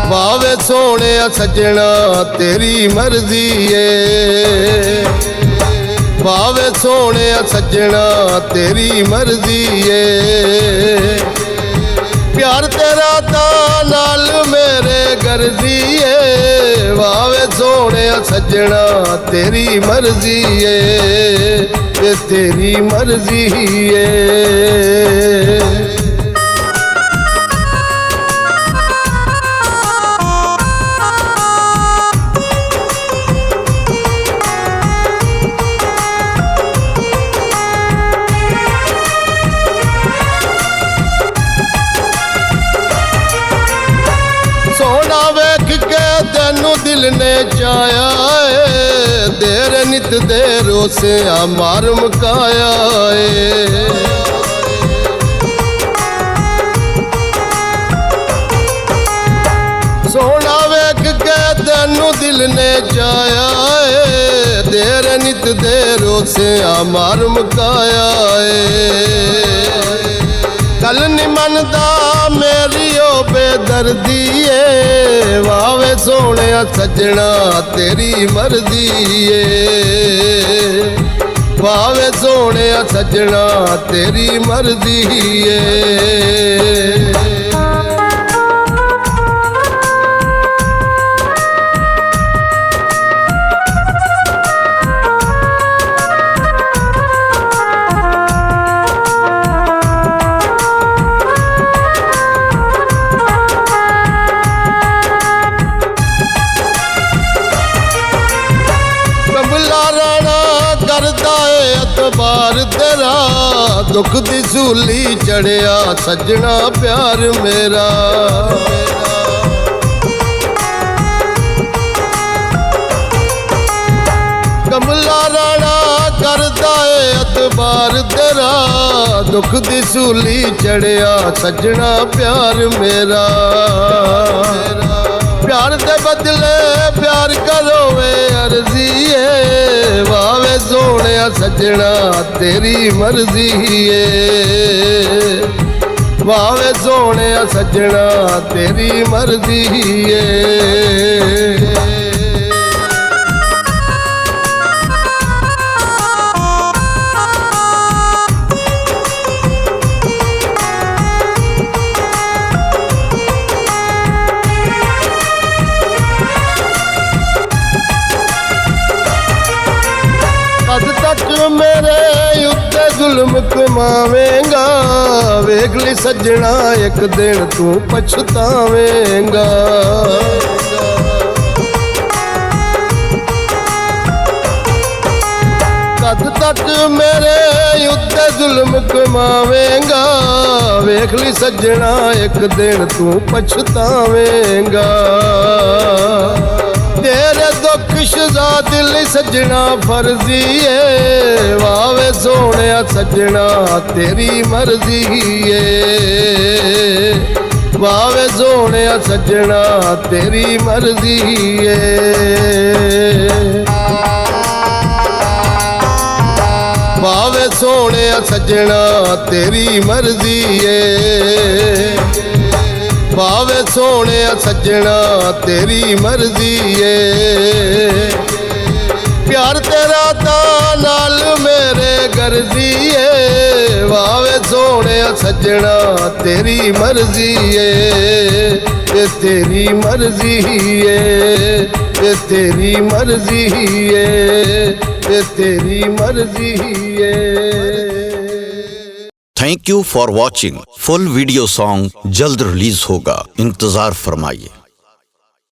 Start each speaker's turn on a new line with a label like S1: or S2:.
S1: ਵਾਵੇ ਸੋਹਣਿਆ ਸੱਜਣਾ ਤੇਰੀ ਮਰਜ਼ੀ ਏ ਵਾਵੇ ਸੋਹਣਿਆ ਸੱਜਣਾ ਤੇਰੀ ਮਰਜ਼ੀ ਏ ਪਿਆਰ ਤੇਰਾ ਤਾਂ ਨਾਲ ਮੇਰੇ ਗਰਜ਼ੀ ਏ ਵਾਵੇ ਸੋਹਣਿਆ ਸੱਜਣਾ ਤੇਰੀ ਮਰਜ਼ੀ ਏ ਇਹ ਤੇਰੀ ਮਰਜ਼ੀ ਏ ਸੋਹਣਾ ਵੇਖ ਕੇ ਤੈਨੂੰ ਦਿਲ ਨੇ ਚਾਇਆ ਏ ਦੇਰ ਨਿਤ ਦੇ ਰੋਸਿਆ ਮਾਰ ਮੁਕਾਇਆ ਏ ਸੋਹਣਾ ਵੇਖ ਕੇ ਤੈਨੂੰ ਦਿਲ ਨੇ ਚਾਇਆ ਏ ਦੇਰ ਨਿਤ ਦੇ ਰੋਸਿਆ ਮਾਰ ਮੁਕਾਇਆ ਏ ਗੱਲ ਨੀ ਮੰਨਦਾ ਮੇਰੀ ਓ ਬੇਦਰਦੀ ਏ ਵਾਵੇ ਸੋਹਣਿਆ ਸੱਜਣਾ ਤੇਰੀ ਮਰਜ਼ੀ ਏ ਵਾਵੇ ਸੋਹਣਿਆ ਸੱਜਣਾ ਤੇਰੀ ਮਰਜ਼ੀ ਏ ਕਰਦਾ ਏ ਅਤਬਾਰ ਤੇਰਾ ਦੁੱਖ ਦੀ ਸੂਲੀ ਚੜਿਆ ਸੱਜਣਾ ਪਿਆਰ ਮੇਰਾ ਕਮਲਾ ਰਾਣਾ ਕਰਦਾ ਏ ਅਤਬਾਰ ਤੇਰਾ ਦੁੱਖ ਦੀ ਸੂਲੀ ਚੜਿਆ ਸੱਜਣਾ ਪਿਆਰ ਮੇਰਾ ਪਿਆਰ ਦੇ ਬਦਲੇ ਪਿਆਰ ਕਰੋ ਵੇ ਅਰਜ਼ੀ ਏ ਵਾਵੇ ਸੋਹਣਿਆ ਸੱਜਣਾ ਤੇਰੀ ਮਰਜ਼ੀ ਏ ਵਾਵੇ ਸੋਹਣਿਆ ਸੱਜਣਾ ਤੇਰੀ ਮਰਜ਼ੀ ਏ ਕਦ ਤੱਕ ਮੇਰੇ ਉੱਤੇ ਜ਼ੁਲਮ ਕਮਾਵੇਂਗਾ ਵੇਖ ਲਈ ਸੱਜਣਾ ਇੱਕ ਦਿਨ ਤੂੰ ਪਛਤਾਵੇਂਗਾ ਕਦ ਤੱਕ ਮੇਰੇ ਉੱਤੇ ਜ਼ੁਲਮ ਕਮਾਵੇਂਗਾ ਵੇਖ ਲਈ ਸੱਜਣਾ ਇੱਕ ਦਿਨ ਤੂੰ ਪਛਤਾਵੇਂਗਾ ਤੇਰੇ ਦੁੱਖ ਸ਼ਜ਼ਾ ਦਿਲ ਸੱਜਣਾ ਫਰਜ਼ੀ ਏ ਵਾਵੇ ਸੋਹਣਿਆ ਸੱਜਣਾ ਤੇਰੀ ਮਰਜ਼ੀ ਏ ਵਾਵੇ ਸੋਹਣਿਆ ਸੱਜਣਾ ਤੇਰੀ ਮਰਜ਼ੀ ਏ ਵਾਵੇ ਸੋਹਣਿਆ ਸੱਜਣਾ ਤੇਰੀ ਮਰਜ਼ੀ ਏ ਵਾਵੇ ਸੋਹਣਿਆ ਸੱਜਣਾ ਤੇਰੀ ਮਰਜ਼ੀ ਏ ਪਿਆਰ ਤੇਰਾ ਤਾਂ ਨਾਲ ਮੇਰੇ ਗਰਜ਼ੀ ਏ ਵਾਵੇ ਸੋਹਣਿਆ ਸੱਜਣਾ ਤੇਰੀ ਮਰਜ਼ੀ ਏ ਇਹ ਤੇਰੀ ਮਰਜ਼ੀ ਏ ਇਹ ਤੇਰੀ ਮਰਜ਼ੀ ਏ ਇਹ ਤੇਰੀ ਮਰਜ਼ੀ ਏ
S2: thank you for watching. Full video song जल्द रिलीज होगा, इंतजार फरमाइए।